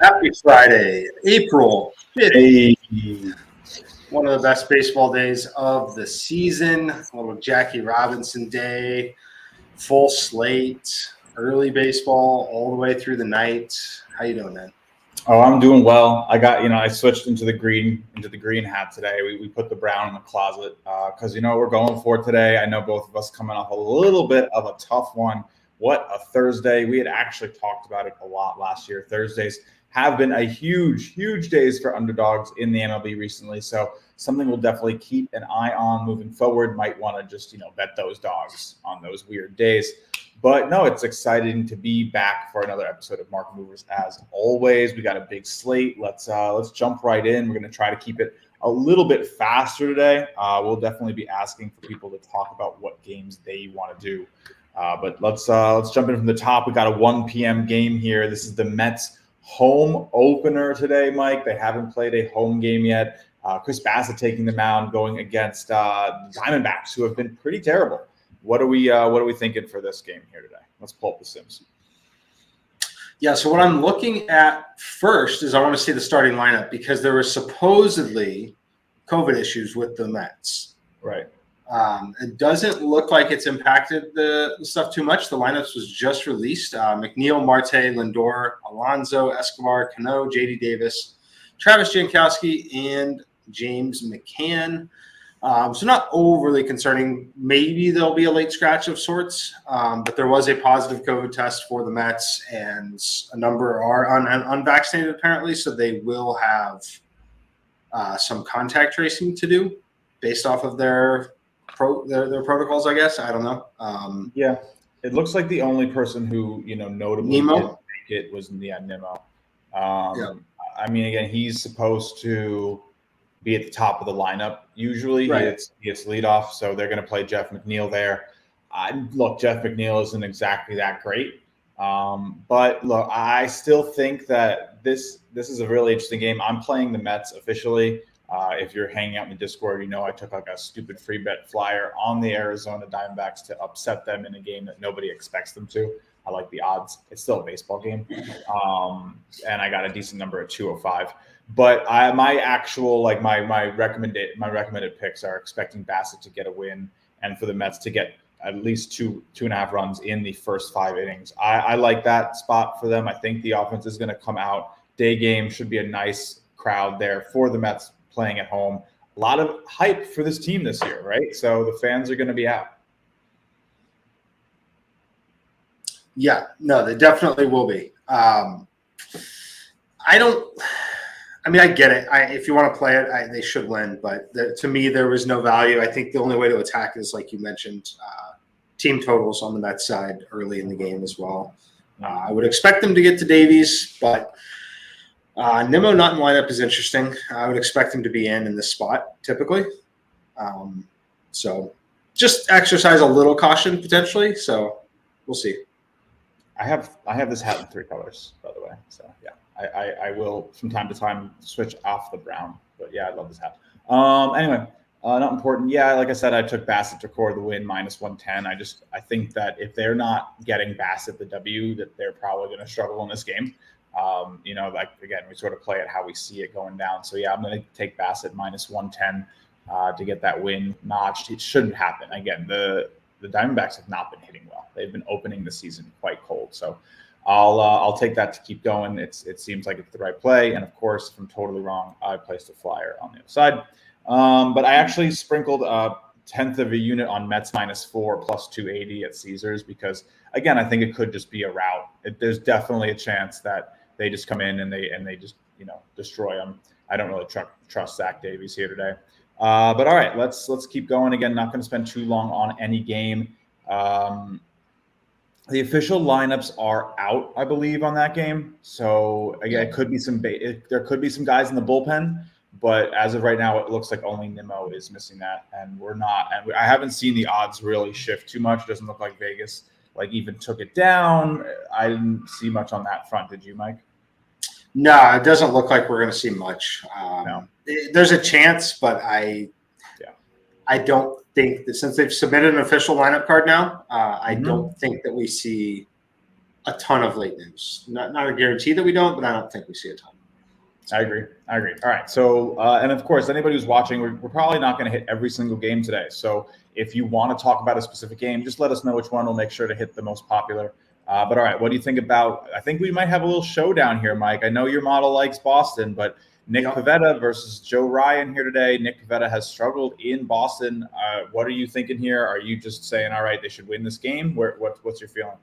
Happy Friday, April 5th. Hey. One of the best baseball days of the season. A little Jackie Robinson day, full slate, early baseball all the way through the night. How you doing, man? Oh, I'm doing well. I switched into the green hat today. We put the brown in the closet because we're going for today. I know both of us coming off a little bit of a tough one. What a Thursday. We had actually talked about it a lot last year. Thursdays have been a huge days for underdogs in the MLB recently. So something we'll definitely keep an eye on moving forward. Might want to just, bet those dogs on those weird days. But no, it's exciting to be back for another episode of Market Movers. As always, we got a big slate. Let's jump right in. We're going to try to keep it a little bit faster today. We'll definitely be asking for people to talk about what games they want to do. But let's jump in from the top. We got a 1 p.m. game here. This is the Mets home opener today, Mike. They haven't played a home game yet. Chris Bassett taking the mound, going against the Diamondbacks, who have been pretty terrible. What are we thinking for this game here today? Let's pull up the Sims. Yeah, so what I'm looking at first is I want to see the starting lineup because there were supposedly COVID issues with the Mets. Right. It doesn't look like it's impacted the stuff too much. The lineups was just released. McNeil, Marte, Lindor, Alonso, Escobar, Cano, J.D. Davis, Travis Jankowski, and James McCann. So not overly concerning. Maybe there'll be a late scratch of sorts, but there was a positive COVID test for the Mets, and a number are unvaccinated apparently, so they will have some contact tracing to do based off of their protocols, I guess. I don't know. Yeah, it looks like the only person who notably didn't make it was Nimmo. Yeah. I mean, again, he's supposed to be at the top of the lineup. Usually, Right. He gets leadoff, so they're going to play Jeff McNeil there. Look, Jeff McNeil isn't exactly that great, but look, I still think that this is a really interesting game. I'm playing the Mets officially. If you're hanging out in the Discord, I took like a stupid free bet flyer on the Arizona Diamondbacks to upset them in a game that nobody expects them to. I like the odds. It's still a baseball game, and I got a decent number at 205. But my recommended picks are expecting Bassett to get a win and for the Mets to get at least two and a half runs in the first 5 innings. I like that spot for them. I think the offense is going to come out. Day game should be a nice crowd there for the Mets playing at home. A lot of hype for this team this year, right? So the fans are going to be out. Yeah, no, they definitely will be. I get it. If you want to play it, they should win. But to me, there was no value. I think the only way to attack is, like you mentioned, team totals on the Mets side early in the game as well. I would expect them to get to Davies, but Nimmo not in lineup is interesting. I would expect him to be in this spot typically. So just exercise a little caution potentially. So we'll see. I have this hat in 3 colors, by the way. So yeah. I will from time to time switch off the brown, but yeah, I love this hat. Anyway, not important. Yeah, like I said, I took Bassett to core the win -110. I think that if they're not getting Bassett the W, that they're probably going to struggle in this game. Again, we sort of play it how we see it going down. So yeah, I'm going to take Bassett -110 to get that win notched. It shouldn't happen. Again, the Diamondbacks have not been hitting well. They've been opening the season quite cold. So I'll take that to keep going. It seems like it's the right play. And of course, if I'm totally wrong, I placed a flyer on the other side. But I actually sprinkled a 1/10 of a unit on Mets -4 +280 at Caesars because, again, I think it could just be a rout. There's definitely a chance that they just come in and they just destroy them. I don't really trust Zach Davies here today. But all right, let's keep going. Again, not going to spend too long on any game. The official lineups are out, I believe, on that game. So again, it could be there could be some guys in the bullpen, but as of right now, it looks like only Nimmo is missing that, and we're not. And I haven't seen the odds really shift too much. It doesn't look like Vegas even took it down. I didn't see much on that front. Did you, Mike? No, it doesn't look like we're going to see much. No. There's a chance, but I don't think that since they've submitted an official lineup card now, I don't think that we see a ton of late news. Not a guarantee that we don't, but I don't think we see a ton. I agree. All right. So, and of course, anybody who's watching, we're probably not going to hit every single game today. So if you want to talk about a specific game, just let us know which one. We'll make sure to hit the most popular. But all right, what do you think about, I think we might have a little showdown here, Mike. I know your model likes Boston, but Nick Pivetta versus Joe Ryan here today. Nick Pivetta has struggled in Boston. What are you thinking here? Are you just saying, all right, they should win this game? What's your feeling?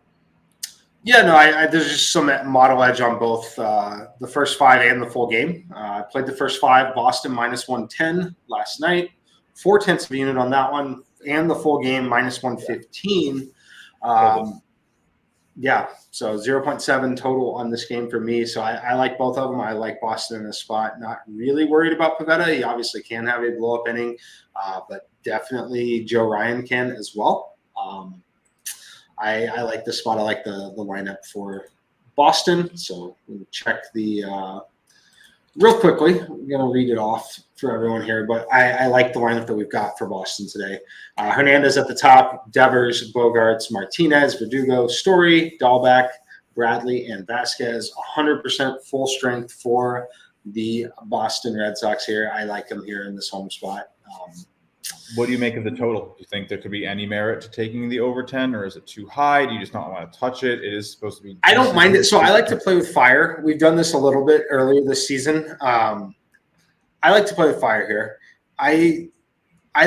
Yeah, no, there's just some model edge on both the first 5 and the full game. I played the first 5, Boston minus 110 last night, 0.4 of a unit on that one, and the full game minus 115. Yeah, so 0.7 total on this game for me. So I like both of them. I like Boston in this spot. Not really worried about Pivetta. He obviously can have a blow-up inning, but definitely Joe Ryan can as well. I like this spot. I like the lineup for Boston. So let me check the real quickly. I'm going to read it off for everyone here, but I like the lineup that we've got for Boston today. Hernandez at the top, Devers, Bogarts, Martinez, Verdugo, Story, Dahlbeck, Bradley, and Vasquez. 100% full strength for the Boston Red Sox here. I like them here in this home spot. What do you make of the total? Do you think there could be any merit to taking the over 10, or is it too high? Do you just not want to touch it? It is supposed to be. I don't mind it. So I like to play with fire. We've done this a little bit earlier this season. I like to play with fire here. I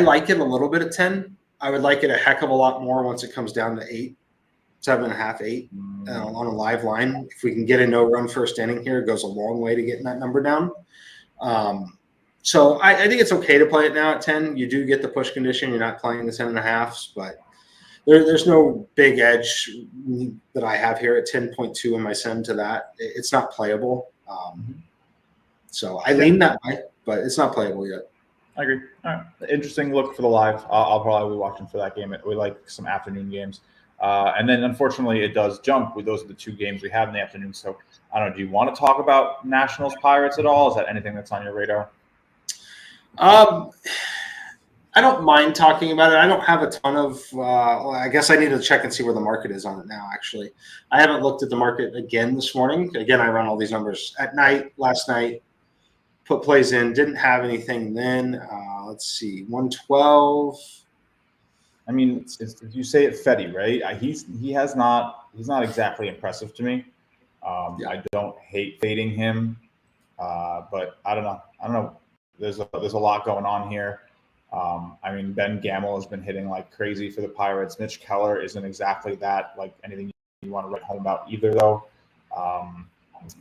like it a little bit at 10. I would like it a heck of a lot more once it comes down to 8, 7.5, 8 on a live line. If we can get a no-run first inning here, it goes a long way to getting that number down. So I think it's okay to play it now at 10. You do get the push condition. You're not playing the 10.5s, but there's no big edge that I have here at 10.2 in my send to that. It's not playable. So I lean that way, but it's not playable yet. I agree. All right. Interesting look for the live. I'll probably be watching for that game. We like some afternoon games. And then, unfortunately, it does jump. Those are the 2 games we have in the afternoon. So, I don't know. Do you want to talk about Nationals Pirates at all? Is that anything that's on your radar? I don't mind talking about it. I don't have a ton of I guess I need to check and see where the market is on it now, actually. I haven't looked at the market again this morning. Again, I run all these numbers at night, last night, put plays in, didn't have anything then. Let's see, 112. I mean, you say it Fetty, right? He's not exactly impressive to me. I don't hate fading him, but I don't know. There's a lot going on here. I mean, Ben Gamel has been hitting like crazy for the Pirates. Mitch Keller isn't exactly that, like anything you want to write home about either, though.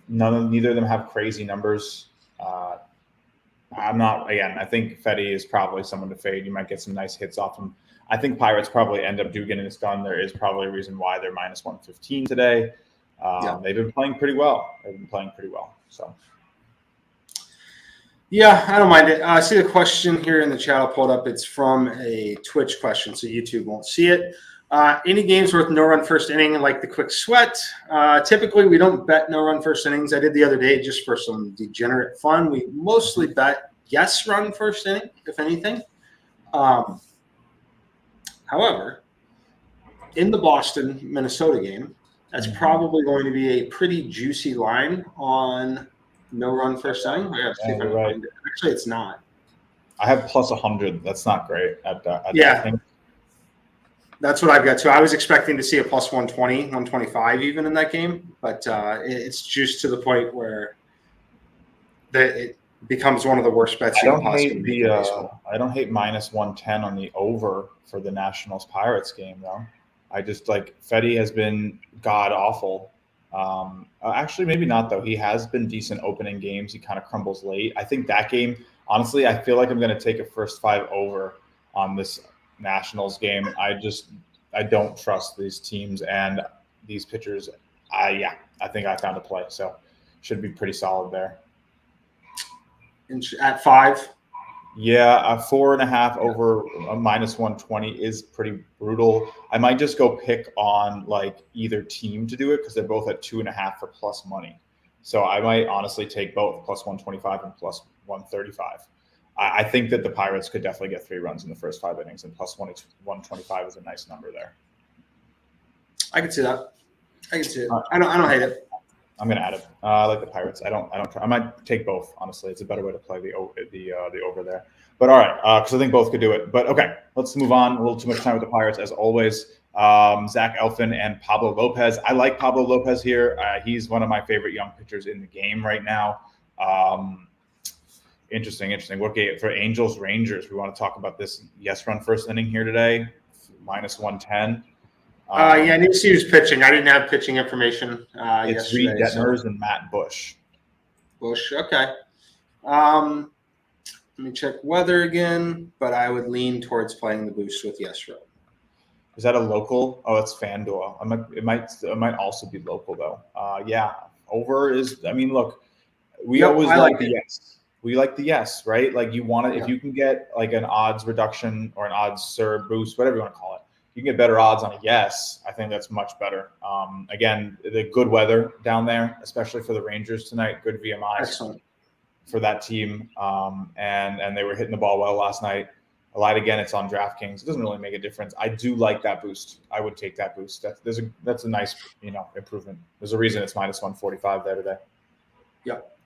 Neither of them have crazy numbers. I think Fetty is probably someone to fade. You might get some nice hits off him. I think Pirates probably end up getting this done. There is probably a reason why they're minus 115 today. They've been playing pretty well. So. Yeah, I don't mind it. I see the question here in the chat. I'll pull it up. It's from a Twitch question, so YouTube won't see it. Any games worth no-run first inning, like the quick sweat? Typically, we don't bet no-run first innings. I did the other day just for some degenerate fun. We mostly bet yes-run first inning, if anything. However, in the Boston-Minnesota game, that's probably going to be a pretty juicy line on no-run first inning. I got to see if I can find it. Actually, it's not. I have plus 100. That's not great. That's what I've got too. I was expecting to see a plus 120, 125 even in that game, but it's juiced to the point where it becomes one of the worst bets you can possibly make in baseball. I don't hate minus 110 on the over for the Nationals Pirates game, though. I just like Fetty has been god awful. Actually, maybe not, though. He has been decent opening games. He kind of crumbles late. I think that game, honestly, I feel like I'm going to take a first 5 over on this Nationals game. I don't trust these teams and these pitchers. I think I found a play, so should be pretty solid there. At 5? Yeah, a 4.5 over a minus 120 is pretty brutal. I might just go pick on like either team to do it because they're both at 2.5 for plus money. So I might honestly take both plus 125 and plus 135. I think that the Pirates could definitely get 3 runs in the first 5 innings, and plus 125 is a nice number there. I could see that. I can see it. I don't hate it. I'm gonna add it. I like the Pirates. I don't. I might take both. Honestly, it's a better way to play the over there. But all right, because I think both could do it. But okay, let's move on. A little too much time with the Pirates as always. Zach Eflin and Pablo Lopez. I like Pablo Lopez here. He's one of my favorite young pitchers in the game right now. Interesting. What game for Angels Rangers? We want to talk about this. Yes, run first inning here today, -110. I need to see who's pitching. I didn't have pitching information it's yesterday. Reed Detmers and Matt Bush. Okay. Let me check weather again, but I would lean towards playing the boost with yes run. Is that a local? Oh, it's FanDuel. It might also be local though. Yeah, over is. I mean, look, we always like the yes. We like the yes, right? Like you want it if you can get like an odds reduction or an odds serve boost, whatever you want to call it. You can get better odds on a yes. I think that's much better. Again, the good weather down there, especially for the Rangers tonight. Good VMI for that team, and they were hitting the ball well last night. I lied again. It's on DraftKings. It doesn't really make a difference. I do like that boost. I would take that boost. That's a nice improvement. There's a reason it's -145 there today. Yep.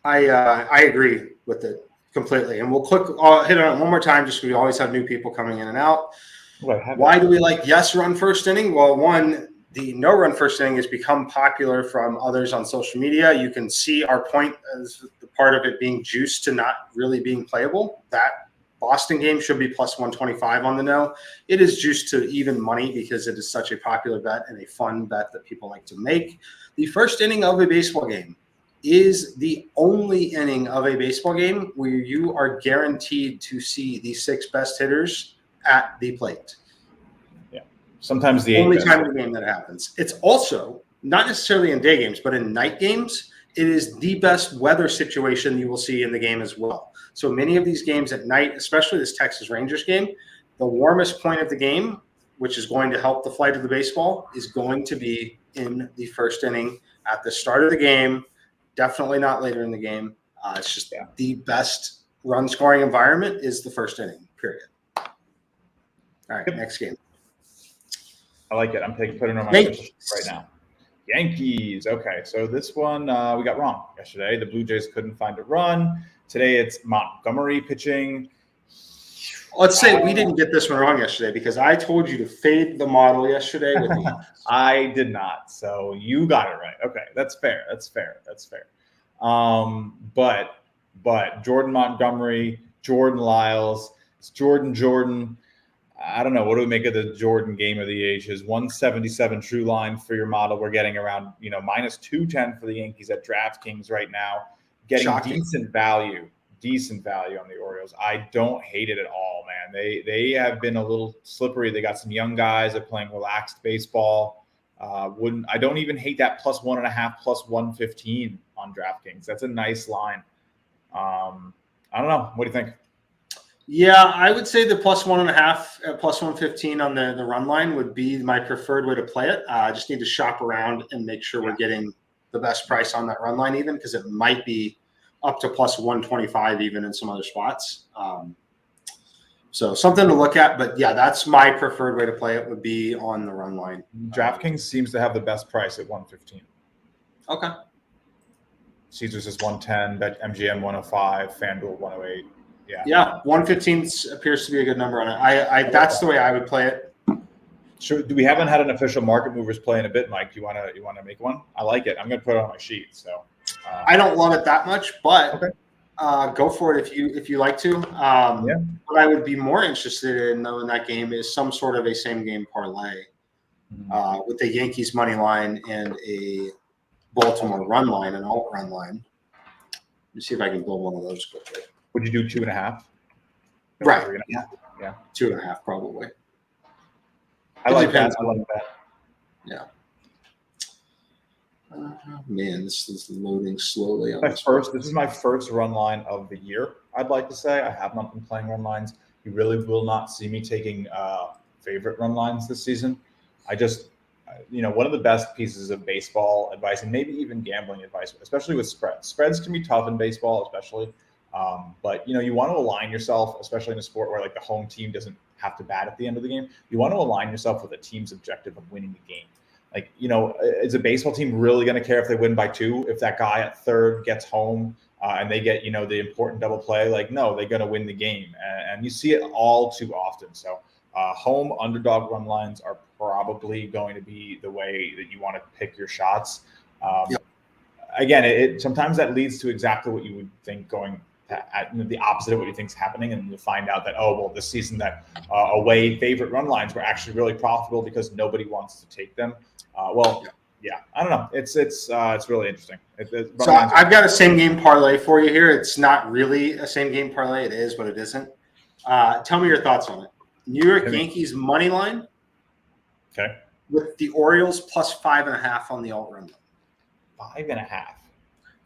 I agree with it completely. And I'll hit on it one more time just because we always have new people coming in and out. Why do we like yes run first inning? Well, one, the no run first inning has become popular from others on social media. You can see our point as the part of it being juiced to not really being playable. That Boston game should be +125 on the no. It is juiced to even money because it is such a popular bet and a fun bet that people like to make. The first inning of a baseball game is the only inning of a baseball game where you are guaranteed to see the 6 best hitters at the plate. Yeah. Sometimes the only time in the game that happens. It's also not necessarily in day games, but in night games, it is the best weather situation you will see in the game as well. So many of these games at night, especially this Texas Rangers game, the warmest point of the game, which is going to help the flight of the baseball, is going to be in the first inning at the start of the game. Definitely not later in the game. It's just the best run scoring environment is the first inning, period. All right, next game. I like it. I'm putting it on my list right now. Yankees. Okay, so this one we got wrong yesterday. The Blue Jays couldn't find a run. Today it's Montgomery pitching. Let's say we didn't get this one wrong yesterday because I told you to fade the model yesterday with the I did not. So you got it right. Okay, that's fair. But Jordan Montgomery, Jordan Lyles, it's Jordan. I don't know. What do we make of the Jordan game of the age? His 177 true line for your model. We're getting around, -210 for the Yankees at DraftKings right now. Getting decent value on the Orioles. I don't hate it at all, man. They have been a little slippery. They got some young guys that are playing relaxed baseball. I don't even hate that +1.5, +115 on DraftKings. That's a nice line. I don't know. What do you think? Yeah, I would say the +1.5 at +115 on the run line would be my preferred way to play it. I just need to shop around and make sure we're getting the best price on that run line, even because it might be up to +125 even in some other spots. So something to look at, but yeah, that's my preferred way to play it would be on the run line. DraftKings seems to have the best price at 115. Okay. Caesars is 110, bet MGM 105, FanDuel 108. Yeah, 115 appears to be a good number on it. That's the way I would play it. Sure. We haven't had an official market movers play in a bit, Mike. You want to make one? I like it. I'm going to put it on my sheet. So I don't love it that much, but go for it if you like to. What I would be more interested in though in that game is some sort of a same game parlay with the Yankees money line and a Baltimore run line, an alt run line. Let me see if I can build one of those quickly. Would you do 2.5? Right. Yeah. 2.5 probably. I like that. Yeah. Man, this is loading slowly. This is my first run line of the year. I'd like to say I have not been playing run lines. You really will not see me taking favorite run lines this season. I just, one of the best pieces of baseball advice and maybe even gambling advice, especially with spreads. Spreads can be tough in baseball, especially. But you want to align yourself, especially in a sport where like the home team doesn't have to bat at the end of the game. You want to align yourself with a team's objective of winning the game. Like, is a baseball team really going to care if they win by 2 if that guy at third gets home and they get, the important double play? Like, no, they're going to win the game. And you see it all too often. So home underdog run lines are probably going to be the way that you want to pick your shots. Yep. Again, sometimes that leads to exactly what you would think going at the opposite of what you think is happening, and you find out that this season that away favorite run lines were actually really profitable because nobody wants to take them. Yeah, I don't know. It's really interesting. So I've got a same game parlay for you here. It's not really a same game parlay. It is, but it isn't. Tell me your thoughts on it. New York Yankees money line. Okay. With the Orioles plus 5.5 on the alt run line. 5.5.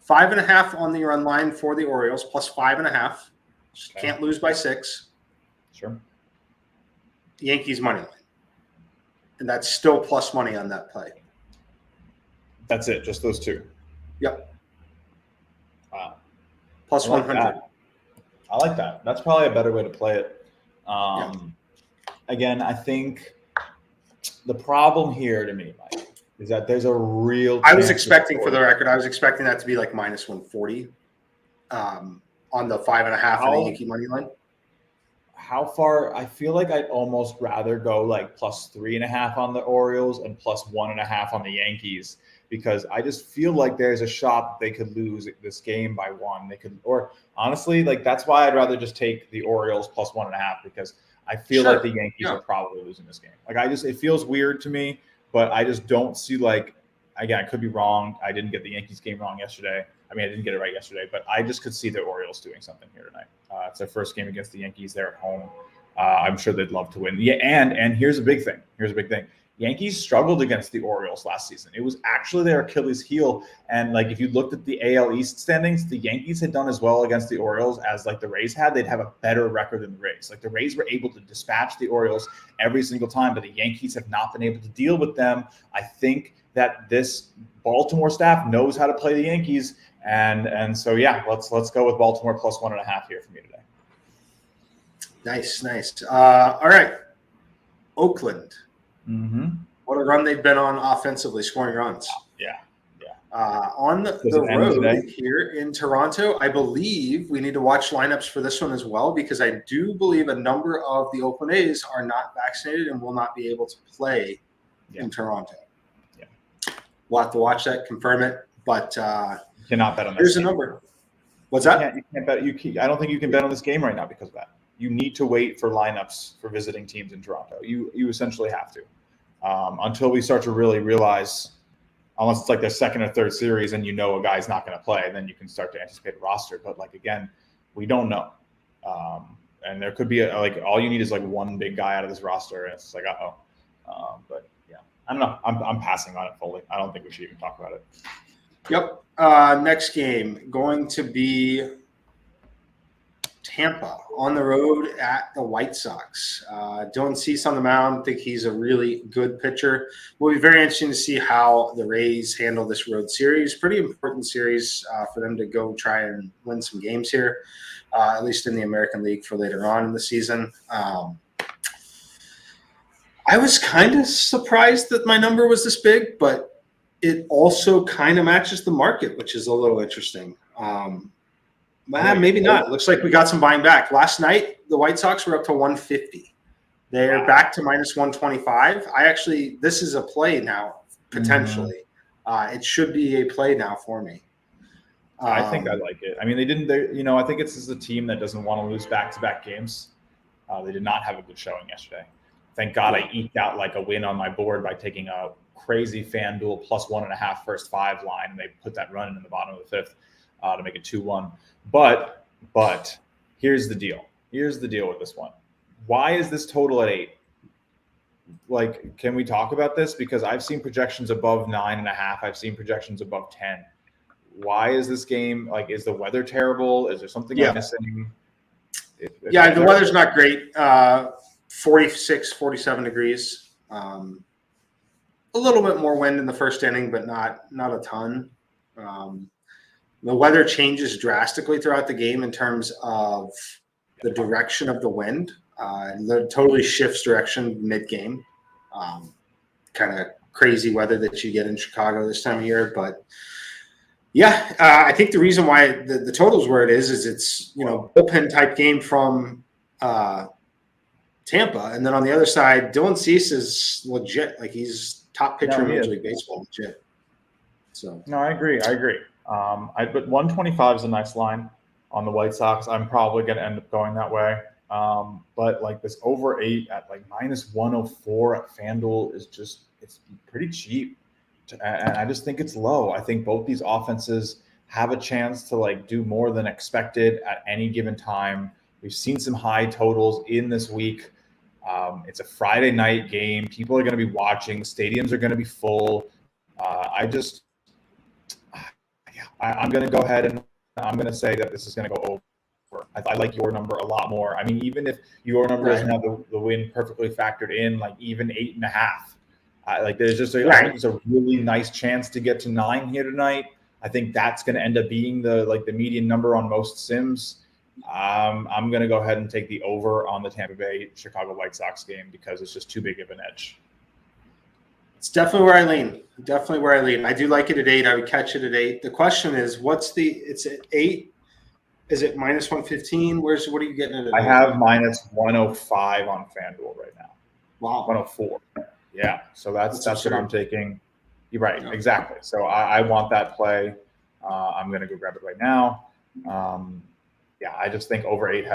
5.5 on the run line for the Orioles plus 5.5. Okay. Can't lose by 6. Sure. Yankees money line. And that's still plus money on that play. That's it. Just those 2. Yep. Wow. Plus 100. I like that. That's probably a better way to play it. Yeah. Again, I think the problem here to me, Mike, is that there's a real. I was expecting, for the record, that to be like minus 140 on the 5.5 on the Yankee money line. How far? I feel like I'd almost rather go like plus 3.5 on the Orioles and plus 1.5 on the Yankees, because I just feel like there's a shot that they could lose this game by 1. They could, or honestly, like that's why I'd rather just take the Orioles plus 1.5, because I feel like the Yankees are probably losing this game. Like it feels weird to me, but I just don't see, like, again, I could be wrong. I didn't get the Yankees game wrong yesterday. I mean, I didn't get it right yesterday, but I just could see the Orioles doing something here tonight. It's their first game against the Yankees. They're at home. I'm sure they'd love to win. Yeah, and here's a big thing. Yankees struggled against the Orioles last season. It was actually their Achilles heel. And like, if you looked at the AL East standings, the Yankees had done as well against the Orioles as like the Rays had. They'd have a better record than the Rays. Like the Rays were able to dispatch the Orioles every single time, but the Yankees have not been able to deal with them. I think that this Baltimore staff knows how to play the Yankees. And so, yeah, let's go with Baltimore plus 1.5 here for me today. Nice. All right. Oakland. Mm-hmm. What a run they've been on offensively, scoring runs. Yeah. On the road here in Toronto, I believe we need to watch lineups for this one as well, because I do believe a number of the Oakland A's are not vaccinated and will not be able to play in Toronto. Yeah. We'll have to watch that, confirm it, but you cannot bet on that. Here's a number. What's that? You can't bet. I don't think you can bet on this game right now because of that. You need to wait for lineups for visiting teams in Toronto. You essentially have to. Until we start to really realize, unless it's like their second or third series and a guy's not going to play, then you can start to anticipate a roster. But like, again, we don't know. And there could be all you need is like one big guy out of this roster, and it's like, but yeah, I don't know. I'm passing on it fully. I don't think we should even talk about it. Yep. Next game going to be Tampa on the road at the White Sox. Dylan Cease on the mound. I think he's a really good pitcher. Will be very interesting to see how the Rays handle this road series. Pretty important series for them to go try and win some games here, at least in the American League for later on in the season. I was kind of surprised that my number was this big, but it also kind of matches the market, which is a little interesting. Maybe not. It looks like we got some buying back. Last night, the White Sox were up to 150. They're back to minus 125. This is a play now, potentially. It should be a play now for me. I think I like it. I mean, I think it's just a team that doesn't want to lose back-to-back games. They did not have a good showing yesterday. Thank God I eked out like a win on my board by taking a crazy FanDuel plus 1.5 first 5 line, and they put that run in the bottom of the 5th to make it 2-1. But here's the deal. Here's the deal with this one. Why is this total at 8? Like, can we talk about this? Because I've seen projections above 9.5. I've seen projections above 10. Why is this game, like, is the weather terrible? Is there something I'm missing? The weather's not great. 46, 47 degrees. A little bit more wind in the first inning, but not a ton. The weather changes drastically throughout the game in terms of the direction of the wind. It totally shifts direction mid-game. Kind of crazy weather that you get in Chicago this time of year. But yeah, I think the reason why the total's where it is it's, bullpen type game from Tampa. And then on the other side, Dylan Cease is legit. Like, he's top pitcher in Major League Baseball, legit. So no, I agree. But 125 is a nice line on the White Sox. I'm probably going to end up going that way. But like this over 8 at like minus 104 at FanDuel is just, it's pretty cheap. And I just think it's low. I think both these offenses have a chance to like do more than expected at any given time. We've seen some high totals in this week. It's a Friday night game. People are going to be watching. Stadiums are going to be full. I'm going to go ahead and I'm going to say that this is going to go over. I like your number a lot more. I mean, even if your number doesn't have the win perfectly factored in, like even 8.5, there's just I think it's a really nice chance to get to 9 here tonight. I think that's going to end up being the median number on most sims. I'm going to go ahead and take the over on the Tampa Bay Chicago White Sox game because it's just too big of an edge. It's definitely where I lean. I do like it at 8. I would catch it at 8. The question is, it's at 8. Is it minus 115? What are you getting at? I have minus 105 on FanDuel right now. Wow. 104. Yeah. So that's what I'm taking. You're right. Yeah. Exactly. So I want that play. I'm going to go grab it right now. I just think over 8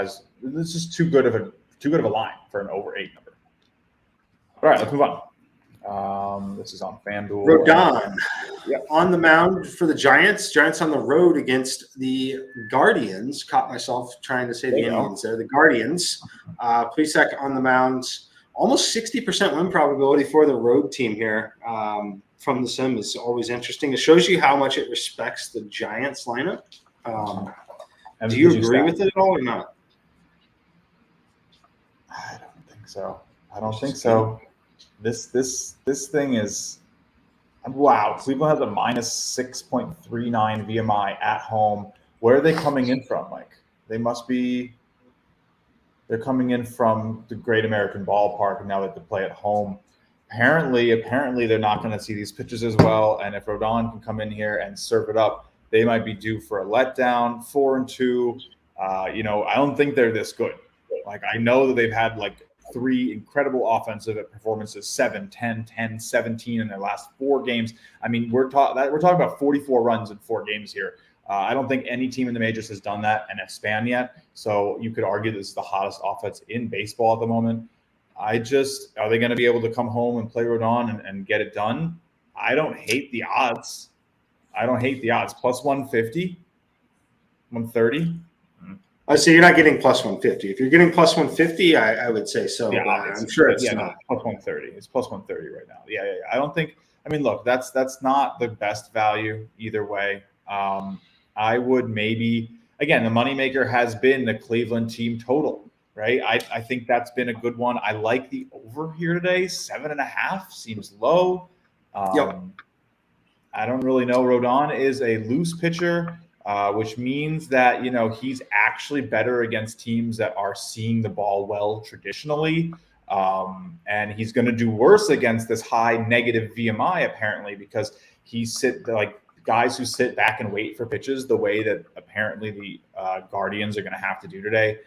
this is too good of a line for an over 8 number. All right, let's move on. This is on FanDuel. Rodon on the mound for the Giants. Giants on the road against the Guardians. Caught myself trying to say the Indians there. The Guardians. Plesac on the mound. Almost 60% win probability for the road team here. From the sim is always interesting. It shows you how much it respects the Giants lineup. Do you agree with it at all or not? I don't think so. This thing is wow. Cleveland has a minus 6.39 VMI at home. Where are they coming in from? Like they're coming in from the Great American Ballpark, and now they have to play at home. Apparently they're not going to see these pitches as well. And if Rodon can come in here and serve it up, they might be due for a letdown. 4-2. I don't think they're this good. Like, I know that they've had like 3 incredible offensive performances, 7, 10, 10, 17 in their last 4 games. I mean, we're talking about 44 runs in 4 games here. I don't think any team in the majors has done that in a span yet. So you could argue this is the hottest offense in baseball at the moment. Are they going to be able to come home and play Rodon and get it done? I don't hate the odds. Plus 150, 130. I say you're not getting plus 150. If you're getting plus 150, I would say so. Yeah, I'm sure it's not. Plus 130. It's plus 130 right now. Yeah. I don't think. I mean, look, that's not the best value either way. I would maybe, again, the moneymaker has been the Cleveland team total, right? I think that's been a good one. I like the over here today. 7.5 seems low. I don't really know. Rodon is a loose pitcher, which means that, he's actually better against teams that are seeing the ball well traditionally. And he's going to do worse against this high negative VMI, apparently, because guys who sit back and wait for pitches the way that apparently the Guardians are going to have to do today.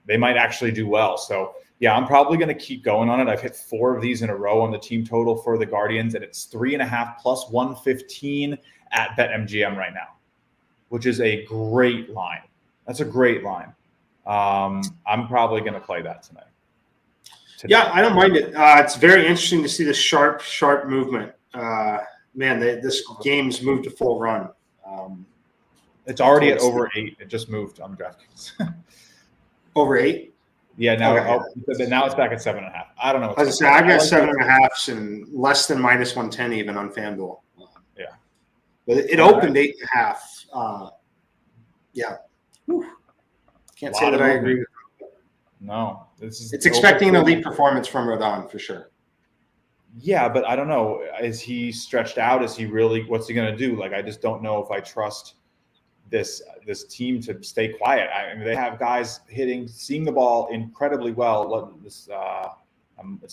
They might actually do well. So, yeah, I'm probably going to keep going on it. I've hit 4 of these in a row on the team total for the Guardians, and it's 3.5 plus 115 at BetMGM right now, which is a great line. That's a great line. I'm probably going to play that tonight. Yeah, I don't mind it. It's very interesting to see the sharp movement. This game's moved to full run. It's already at over 8. It just moved on DraftKings. Over 8? Yeah, now now it's back at 7.5. I don't know. I was I got 7.5 and less than minus 110 even on FanDuel. Yeah, but it opened 8.5. Yeah, can't say that I agree with that. No, it's expecting an elite performance from Rodon for sure. Yeah, but I don't know. Is he stretched out? Is he really? What's he going to do? Like, I just don't know if I trust this team to stay quiet. I mean, they have guys seeing the ball incredibly well. It's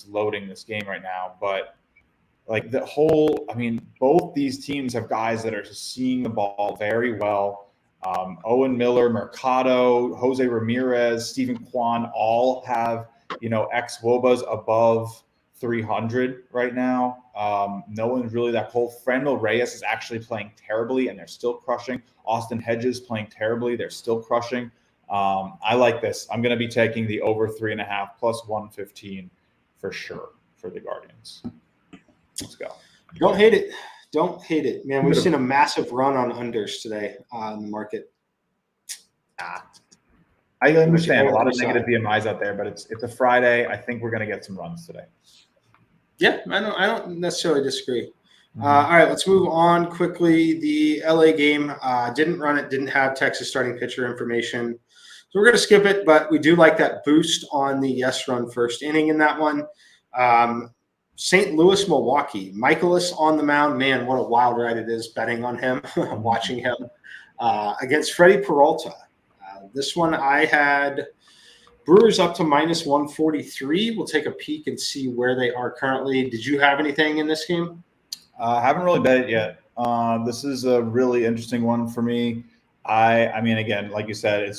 loading this game right now, but Like both these teams have guys that are just seeing the ball very well. Owen Miller, Mercado, Jose Ramirez, Stephen Kwan all have, ex-WOBAs above 300 right now. No one's really that cold. Franmil Reyes is actually playing terribly, and they're still crushing. Austin Hedges playing terribly. They're still crushing. I like this. I'm going to be taking the over 3.5 plus 115 for sure for the Guardians. Let's go. Don't hate it. Don't hate it, man. We've seen a massive run on unders today in the market. I understand a lot of negative BMIs out there, but it's a Friday. I think we're going to get some runs today. Yeah, I don't necessarily disagree. All right, let's move on quickly. The LA game didn't run it, didn't have Texas starting pitcher information. So we're going to skip it, but we do like that boost on the yes run first inning in that one. St. Louis, Milwaukee. Michaelis on the mound. Man, what a wild ride it is betting on him, watching him against Freddie Peralta. This one I had Brewers up to minus 143. We'll take a peek and see where they are currently. Did you have anything in this game? I haven't really bet it yet. This is a really interesting one for me. I mean, again, like you said,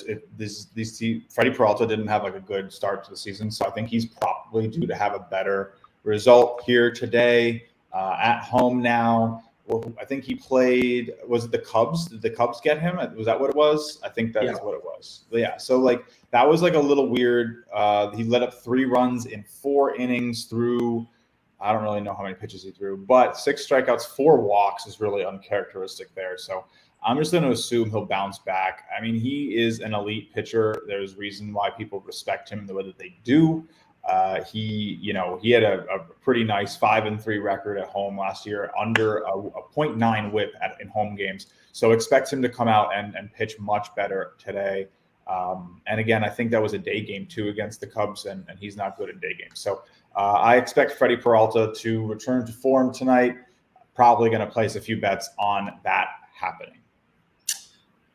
Freddie Peralta didn't have like a good start to the season, so I think he's probably due to have a better result here today at home now. Well, I think he played. Was it the Cubs? Did the Cubs get him? Was that what it was? I think that's what it was. But yeah. So like that was like a little weird. He let up 3 runs in 4 innings through. I don't really know how many pitches he threw, but 6 strikeouts, 4 walks is really uncharacteristic there. So I'm just going to assume he'll bounce back. I mean, he is an elite pitcher. There's reason why people respect him the way that they do. He had a pretty nice 5-3 record at home last year, under a 0.9 WHIP in home games. So expect him to come out and pitch much better today. And again, I think that was a day game too against the Cubs, and he's not good in day games. So I expect Freddie Peralta to return to form tonight. Probably going to place a few bets on that happening.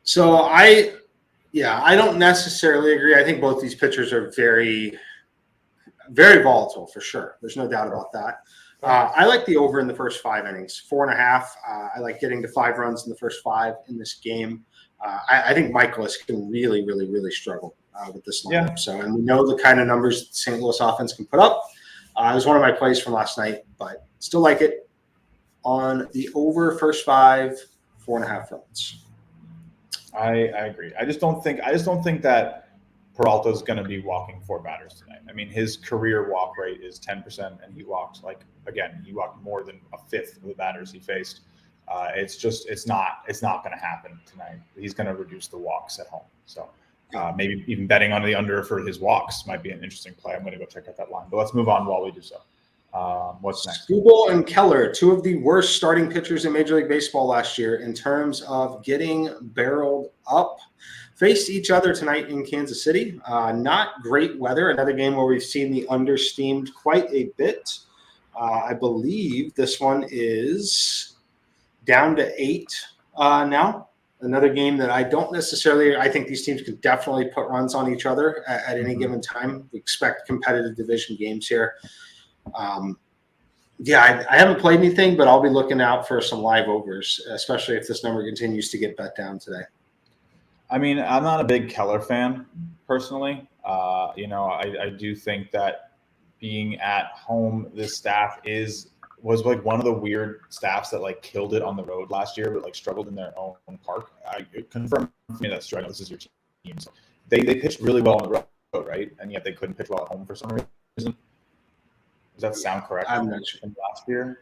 So I don't necessarily agree. I think both these pitchers are very, very volatile for sure. There's no doubt about that. I like the over in the first 5 innings, 4.5. I like getting to 5 runs in the first 5 in this game. I think Michaelis can really, really, really struggle with this lineup. Yeah. So, and we know the kind of numbers the St. Louis offense can put up. It was one of my plays from last night, but still like it on the over first 5, 4.5 runs. I agree. I just don't think that Peralta is going to be walking 4 batters tonight. I mean, his career walk rate is 10%, and he walked more than a fifth of the batters he faced. It's not going to happen tonight. He's going to reduce the walks at home. So maybe even betting on the under for his walks might be an interesting play. I'm going to go check out that line, but let's move on while we do so. What's next? Skubal and Keller, 2 of the worst starting pitchers in Major League Baseball last year in terms of getting barreled up, faced each other tonight in Kansas City. Not great weather. Another game where we've seen the under steamed quite a bit. I believe this one is down to 8 now. Another game that I think these teams could definitely put runs on each other at any given time. We expect competitive division games here. I haven't played anything, but I'll be looking out for some live overs, especially if this number continues to get bet down today. I mean, I'm not a big Keller fan personally. I do think that being at home, this staff was like one of the weird staffs that like killed it on the road last year, but like struggled in their own park. It confirmed for me that's true. I know this is your team. So they pitched really well on the road, right? And yet they couldn't pitch well at home for some reason. Does that sound correct? I'm not sure. From last year,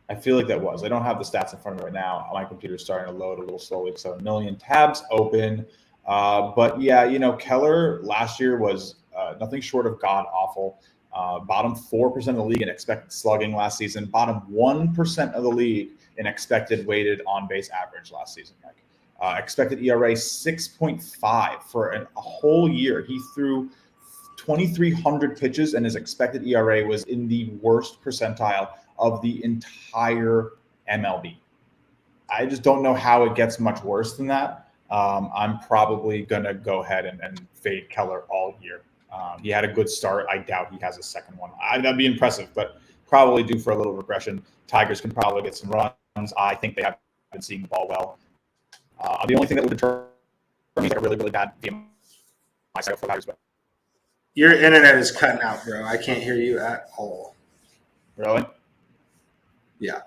I feel like that was. I don't have the stats in front of me right now. My computer's starting to load a little slowly, so 1 million tabs open. But yeah, Keller last year was nothing short of god awful. Bottom 4% of the league in expected slugging last season. Bottom 1% of the league in expected weighted on base average last season. Expected ERA 6.5 for a whole year. He threw 2,300 pitches, and his expected ERA was in the worst percentile of the entire MLB. I just don't know how it gets much worse than that. I'm probably going to go ahead and fade Keller all year. He had a good start. I doubt he has a second one. That'd be impressive, but probably due for a little regression. Tigers can probably get some runs. I think they have been seeing the ball well. The only thing that would deter me is a really, really bad VMI cycle for Tigers. But Your internet is cutting out, bro. I can't hear you at all. really? Yeah.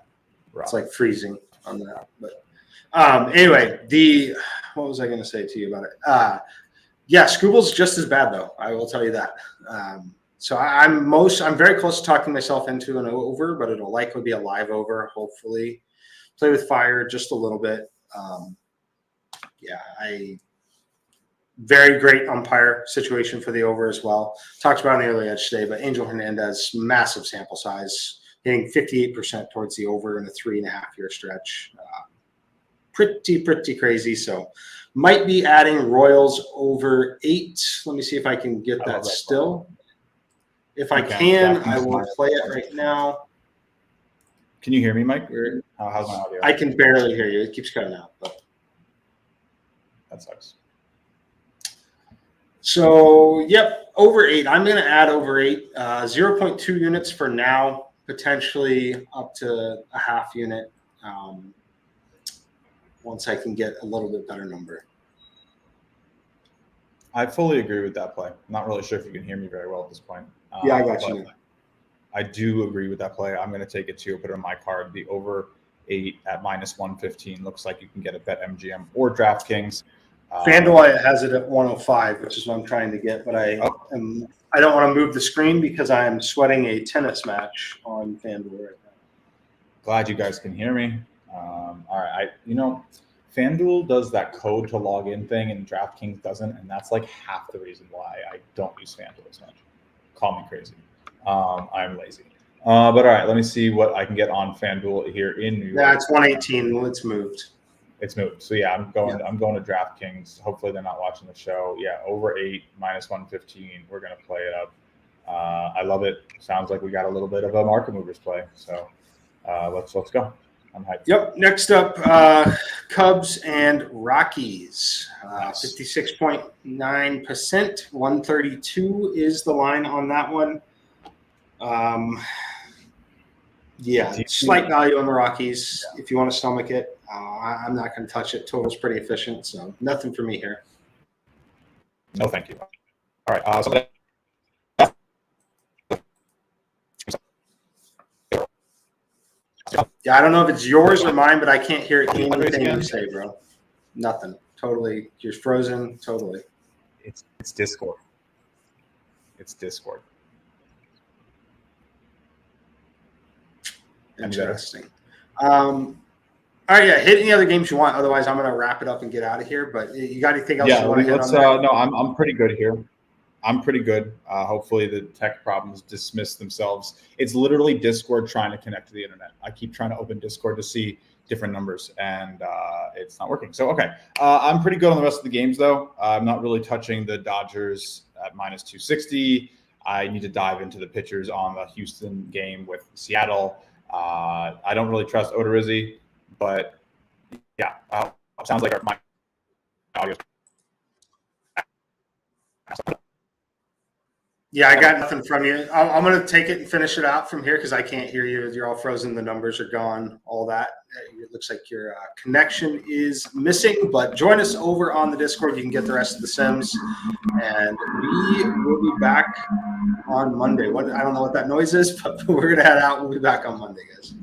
Right. It's like freezing on that. But anyway, what was I going to say to you about it? Yeah, Scooble's just as bad though. I will tell you that. So I'm very close to talking myself into an over, but it'll likely be a live over. Hopefully, play with fire just a little bit. Very great umpire situation for the over as well. Talked about on the early edge today, but Angel Hernandez, massive sample size, hitting 58% towards the over in a 3.5-year stretch. Pretty crazy. So might be adding Royals over 8. Let me see if I can get that still. If I can, I will play it right now. Can you hear me, Mike? Or how's my audio? I can barely hear you. It keeps cutting out. But that sucks. So, yep, over 8. I'm going to add over 8. 0.2 units for now, potentially up to a half unit once I can get a little bit better number. I fully agree with that play. I'm not really sure if you can hear me very well at this point. Yeah, I got you. I do agree with that play. I'm going to take it too. Put it on my card. The over 8 at -115 looks like you can get a BetMGM or DraftKings. FanDuel has it at 105, which is what I'm trying to get, but I don't want to move the screen because I am sweating a tennis match on FanDuel right now. Glad you guys can hear me. All right, FanDuel does that code to log in thing, and DraftKings doesn't, and that's like half the reason why I don't use FanDuel as much. Call me crazy. I'm lazy. But all right, let me see what I can get on FanDuel here in New York. Yeah, it's 118. It's moved. It's moved. So yeah, I'm going to DraftKings. Hopefully they're not watching the show. Yeah, over 8, -115. We're gonna play it up. I love it. Sounds like we got a little bit of a market movers play. So let's go. I'm hyped. Yep. Next up, Cubs and Rockies. 56.9%. 132 is the line on that one. Slight value on the Rockies if you want to stomach it. I'm not going to touch it. Total's pretty efficient, so nothing for me here. No, thank you. All right. Yeah, I don't know if it's yours or mine, but I can't hear anything you say, bro. Nothing. Totally. You're frozen. Totally. It's Discord. It's Discord. Interesting. All right, yeah. Hit any other games you want. Otherwise, I'm going to wrap it up and get out of here. But you got anything else you want to hit on? No, I'm pretty good here. I'm pretty good. Hopefully the tech problems dismiss themselves. It's literally Discord trying to connect to the internet. I keep trying to open Discord to see different numbers, and it's not working. So, okay. I'm pretty good on the rest of the games, though. I'm not really touching the Dodgers at -260. I need to dive into the pitchers on the Houston game with Seattle. I don't really trust Odorizzi, but yeah, sounds like my audio. Yeah, I got nothing from you. I'm going to take it and finish it out from here because I can't hear you. You're all frozen. The numbers are gone, all that. It looks like your connection is missing, but join us over on the Discord. You can get the rest of the Sims, and we will be back on Monday. I don't know what that noise is, but we're going to head out. We'll be back on Monday, guys.